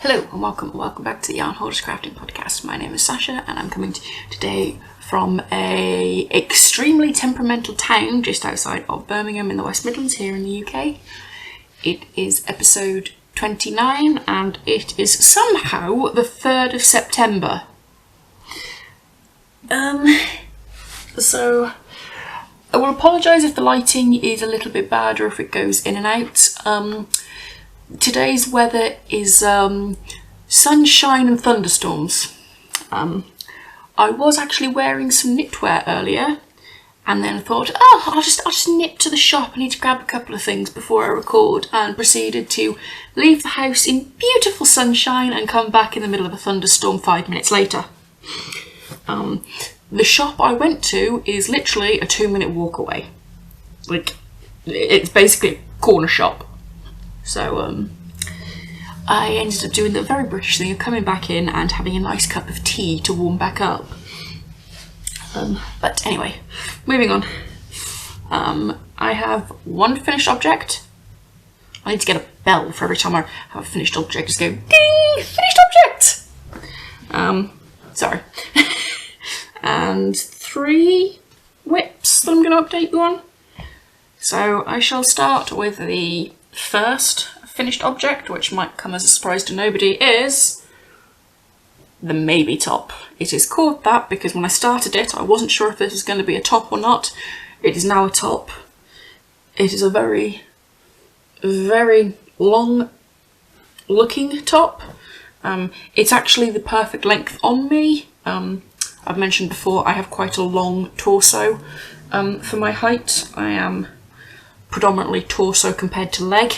Hello and welcome back to the Hoarder's Crafting Podcast. My name is Sasha and I'm coming to you today from a extremely temperamental town just outside of Birmingham in the West Midlands here in the UK. It is episode 29 and it is somehow the 3rd of September. So I will apologise if the lighting is a little bit bad or if it goes in and out. Today's weather is sunshine and thunderstorms. I was actually wearing some knitwear earlier and then thought, I'll just nip to the shop. I need to grab a couple of things before I record, and proceeded to leave the house in beautiful sunshine and come back in the middle of a thunderstorm 5 minutes later. The shop I went to is literally a 2-minute walk away. Like, it's basically a corner shop. So I ended up doing the very British thing of coming back in and having a nice cup of tea to warm back up. But anyway, moving on. I have one finished object. I need to get a bell for every time I have a finished object. Just go, ding! Finished object! Sorry. And 3 whips that I'm going to update you on. So I shall start with the first finished object, which might come as a surprise to nobody, is the maybe top. It is called that because when I started it, I wasn't sure if this was going to be a top or not. It is now a top. It is a very, very long looking top. It's actually the perfect length on me. I've mentioned before I have quite a long torso. For my height, I am predominantly torso compared to leg,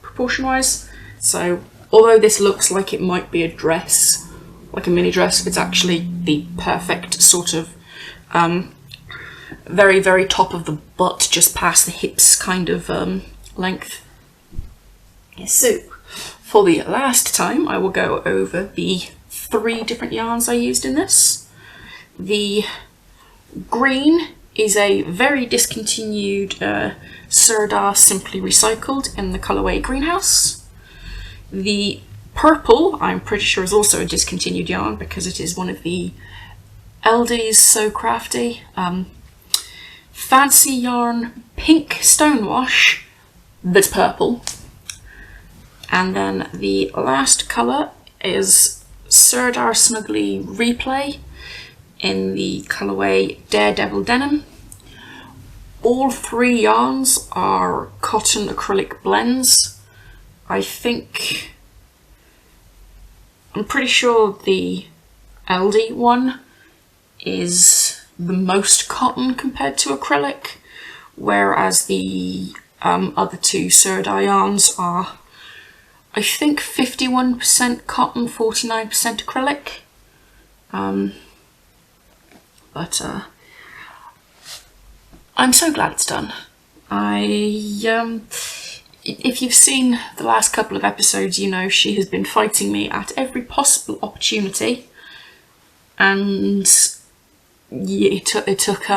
proportion-wise. So, although this looks like it might be a dress, like a mini dress, it's actually the perfect sort of very, very top of the butt, just past the hips kind of length. So, for the last time, I will go over the 3 different yarns I used in this. The green is a very discontinued Surdar Simply Recycled in the colourway Greenhouse. The purple, I'm pretty sure, is also a discontinued yarn because it is one of the Aldi's So Crafty. Fancy yarn pink Stonewash that's purple. And then the last colour is Surdar Smugly Replay in the colourway Daredevil Denim. All 3 yarns are cotton acrylic blends. I'm pretty sure the Aldi one is the most cotton compared to acrylic, whereas the other 2 Surdar yarns are, I think, 51% cotton, 49% acrylic. But I'm so glad it's done. If you've seen the last couple of episodes, you know she has been fighting me at every possible opportunity, and it took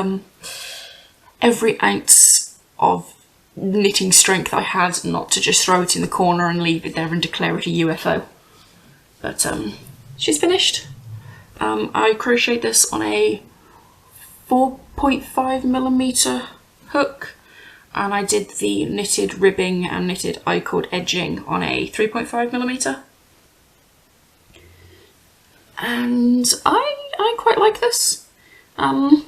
every ounce of knitting strength I had not to just throw it in the corner and leave it there and declare it a UFO. But she's finished. I crocheted this on a 4.5mm hook, and I did the knitted ribbing and knitted I-cord edging on a 3.5mm. And I quite like this. I'm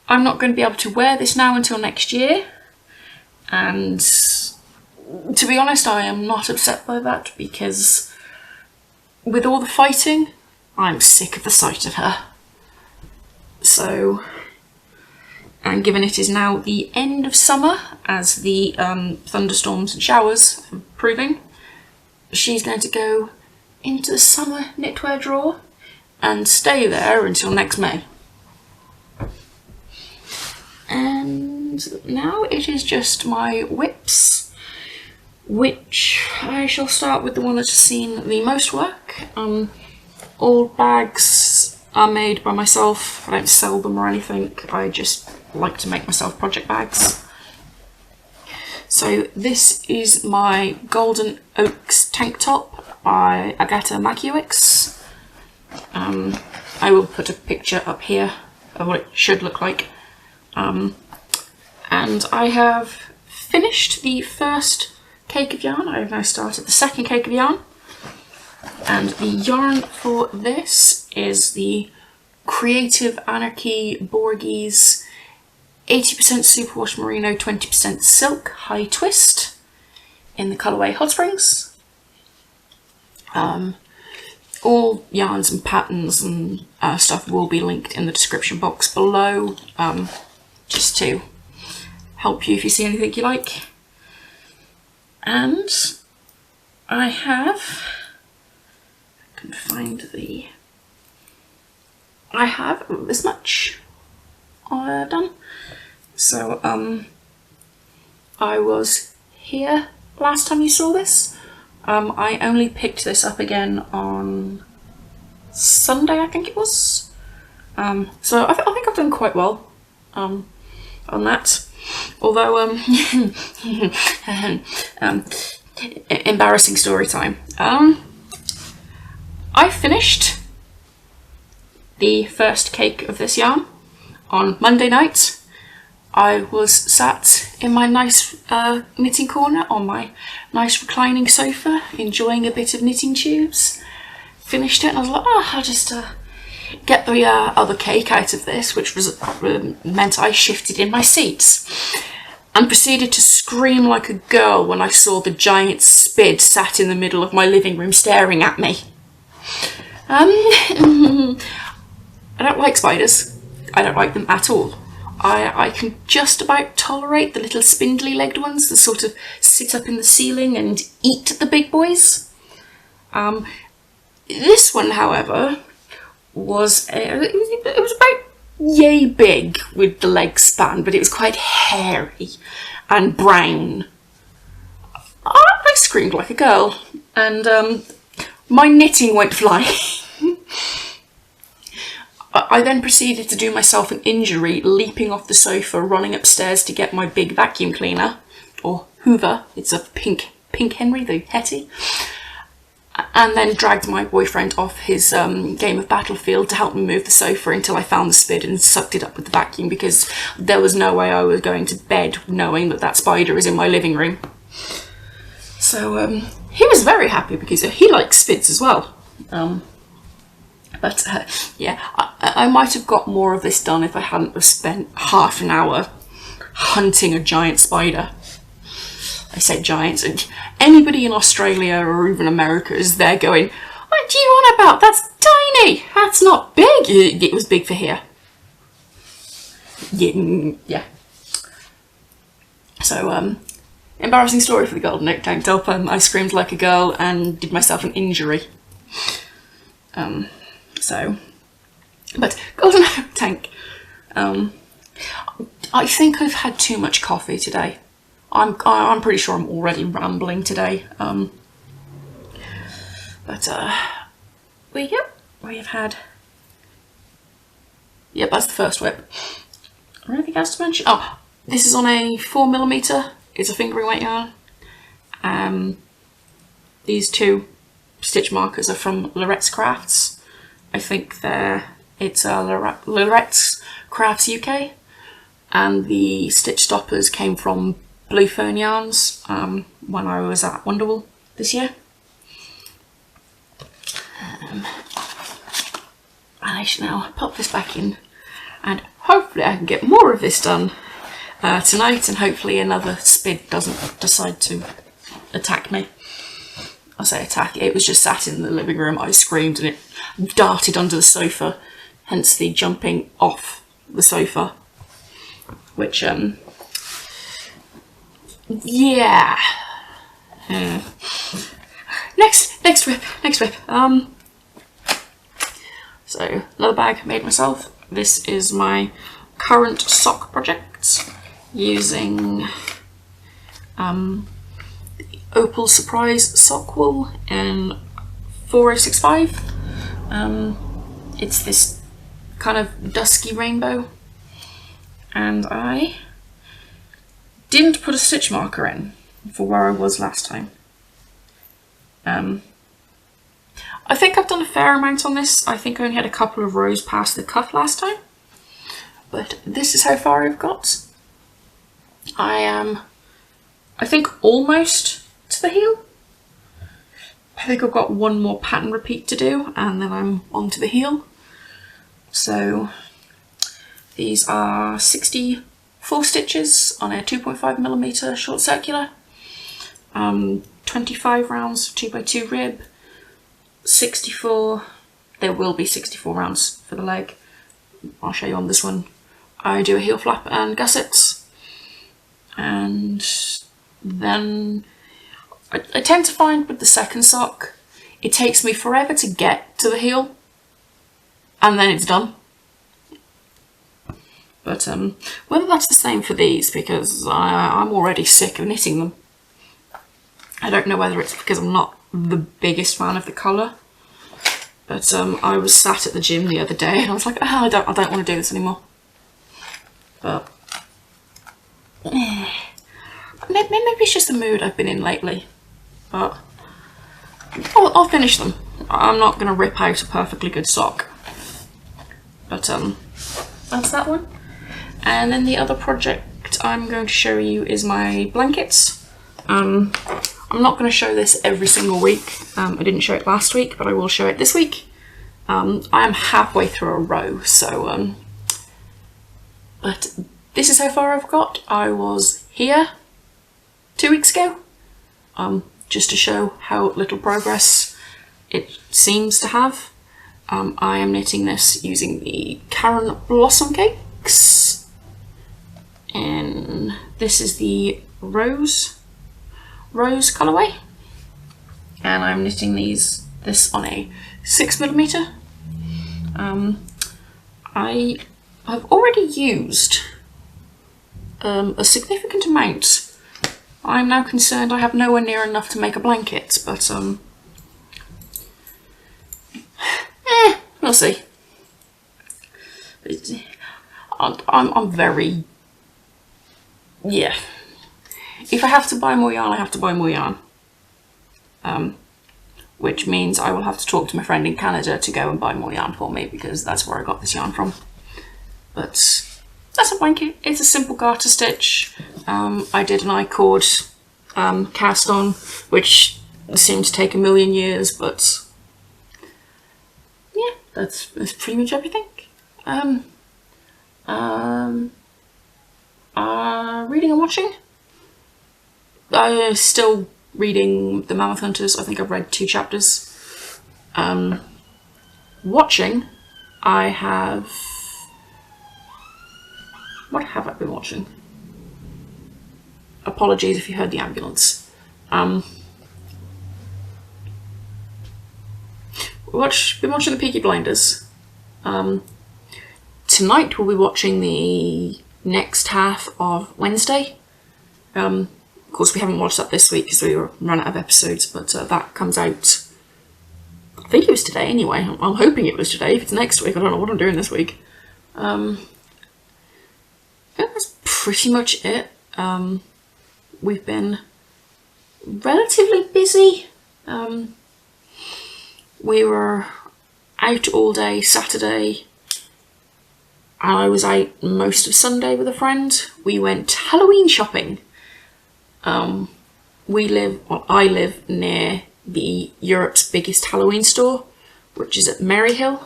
not going to be able to wear this now until next year, and to be honest, I am not upset by that because with all the fighting, I'm sick of the sight of her. So, and given it is now the end of summer, as the thunderstorms and showers are proving, she's going to go into the summer knitwear drawer and stay there until next May. And now it is just my whips, which I shall start with the one that has seen the most work. All bags are made by myself. I don't sell them or anything. I just like to make myself project bags. So this is my Golden Oaks tank top by Agatha Makiewicz. I will put a picture up here of what it should look like. And I have finished the first cake of yarn. I have now started the second cake of yarn. And the yarn for this is the Creative Anarchy Borgese 80% Superwash Merino, 20% Silk High Twist in the colourway Hot Springs. All yarns and patterns and stuff will be linked in the description box below, just to help you if you see anything you like. And I have, I can find the, I have this much done. So I was here last time you saw this. I only picked this up again on Sunday, I think it was. So I think I've done quite well on that. Although, embarrassing story time. I finished the first cake of this yarn on Monday night. I was sat in my nice knitting corner on my nice reclining sofa, enjoying a bit of knitting tubes. Finished it and I was like, oh, I'll just get the other cake out of this, which was meant I shifted in my seats. And proceeded to scream like a girl when I saw the giant spid sat in the middle of my living room staring at me. I don't like spiders. I don't like them at all. I can just about tolerate the little spindly legged ones that sort of sit up in the ceiling and eat the big boys. This one, however, was it was about yay big with the leg span, but it was quite hairy and brown. I screamed like a girl, and my knitting went flying. I then proceeded to do myself an injury, leaping off the sofa, running upstairs to get my big vacuum cleaner, or Hoover. It's a pink Henry, the Hetty. And then dragged my boyfriend off his game of Battlefield to help me move the sofa until I found the spid and sucked it up with the vacuum, because there was no way I was going to bed knowing that that spider is in my living room. So he was very happy because he likes spids as well. But yeah, I might have got more of this done if I hadn't have spent half an hour hunting a giant spider. I say giants, and anybody in Australia or even America is there going, what do you want about? That's tiny, that's not big. It was big for here. Yeah. So, embarrassing story for the Golden Oak tank top. I screamed like a girl and did myself an injury. But Golden Oak tank, I think I've had too much coffee today. I'm pretty sure I'm already rambling today. We have had, yep, that's the first whip. Anything else to mention? Oh, this is on a 4mm. It's a fingering weight yarn. These two stitch markers are from Loret's Crafts. I think it's Loret's Crafts UK, and the stitch stoppers came from Blue Fern Yarns when I was at Wonderwall this year. And I shall now pop this back in, and hopefully I can get more of this done tonight, and hopefully another spid doesn't decide to attack me. I say attack, it was just sat in the living room. I screamed and it darted under the sofa, hence the jumping off the sofa, which yeah. Next whip. So another bag made myself. This is my current sock project using Opal Surprise sock wool in 4065. It's this kind of dusky rainbow, and I didn't put a stitch marker in for where I was last time. I think I've done a fair amount on this. I think I only had a couple of rows past the cuff last time. But this is how far I've got. I am, I think, almost to the heel. I think I've got one more pattern repeat to do and then I'm on to the heel. So these are 64 stitches on a 2.5mm short circular. 25 rounds 2x2 rib. 64, there will be 64 rounds for the leg. I'll show you on this one. I do a heel flap and gussets, and then I tend to find with the second sock it takes me forever to get to the heel and then it's done. But whether that's the same for these, because I'm already sick of knitting them. I don't know whether it's because I'm not the biggest fan of the colour, but I was sat at the gym the other day and I was like, oh, I don't want to do this anymore. But maybe it's just the mood I've been in lately. But I'll finish them. I'm not going to rip out a perfectly good sock. But that's that one. And then the other project I'm going to show you is my blankets. I'm not going to show this every single week. I didn't show it last week, but I will show it this week. I am halfway through a row, so but this is how far I've got. I was here 2 weeks ago, just to show how little progress it seems to have. I am knitting this using the Karen Blossom Cakes, and this is the Rose colourway, and I'm knitting this on a 6mm. I have already used a significant amount. I'm now concerned I have nowhere near enough to make a blanket, but we'll see. I'm very, yeah. If I have to buy more yarn, I have to buy more yarn. Which means I will have to talk to my friend in Canada to go and buy more yarn for me, because that's where I got this yarn from. But that's a blanket. It's a simple garter stitch. I did an I-cord cast on, which seemed to take a million years, but yeah, that's pretty much everything. Reading and watching. I'm still reading The Mammoth Hunters. I think I've read 2 chapters. Watching, I have... What have I been watching? Apologies if you heard the ambulance. Been watching the Peaky Blinders. Tonight we'll be watching the next half of Wednesday. Of course, we haven't watched that this week because we run out of episodes, but that comes out, I think it was today anyway. I'm hoping it was today. If it's next week, I don't know what I'm doing this week. That's pretty much it. We've been relatively busy. We were out all day Saturday. I was out most of Sunday with a friend. We went Halloween shopping. I live near the Europe's biggest Halloween store, which is at Maryhill.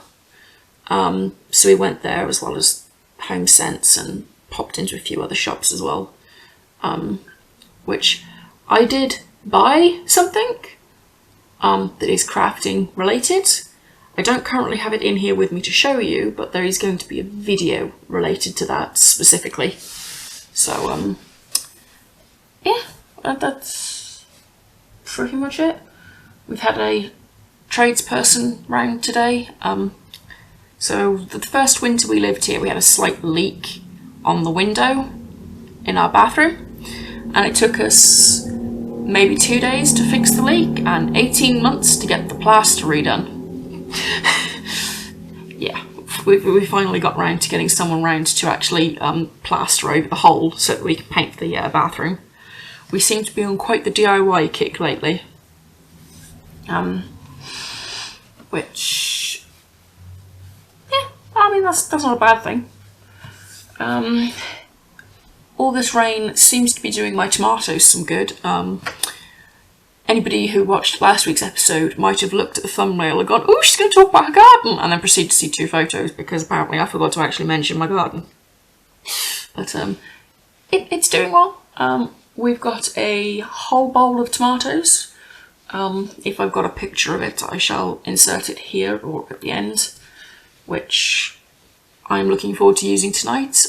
So we went there, as well as Home Sense, and popped into a few other shops as well. Which I did buy something that is crafting related. I don't currently have it in here with me to show you, but there is going to be a video related to that specifically. So yeah, that's pretty much it. We've had a tradesperson round today. So the first winter we lived here, we had a slight leak on the window in our bathroom, and it took us maybe 2 days to fix the leak and 18 months to get the plaster redone. Yeah, we finally got round to getting someone round to actually plaster over the hole so that we can paint the bathroom. We seem to be on quite the DIY kick lately. which, yeah, I mean, that's not a bad thing. All this rain seems to be doing my tomatoes some good. Anybody who watched last week's episode might have looked at the thumbnail and gone, oh, she's going to talk about her garden, and then proceed to see 2 photos, because apparently I forgot to actually mention my garden. But it's doing well. We've got a whole bowl of tomatoes. If I've got a picture of it, I shall insert it here or at the end, which I'm looking forward to using tonight.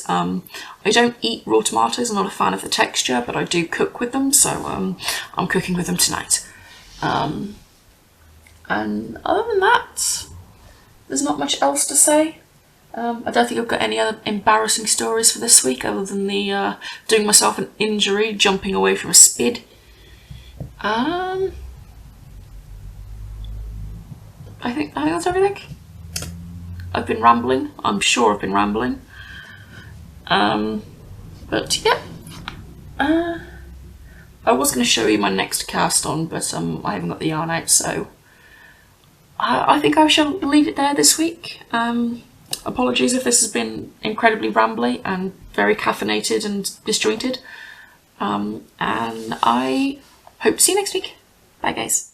I don't eat raw tomatoes, I'm not a fan of the texture, but I do cook with them, so I'm cooking with them tonight. And other than that, there's not much else to say. I don't think I've got any other embarrassing stories for this week, other than the doing myself an injury, jumping away from a spid. I think that's everything. I've been rambling. I'm sure I've been rambling. But yeah. I was going to show you my next cast on, but I haven't got the yarn out, so I think I shall leave it there this week. Apologies if this has been incredibly rambly and very caffeinated and disjointed. And I hope to see you next week. Bye guys.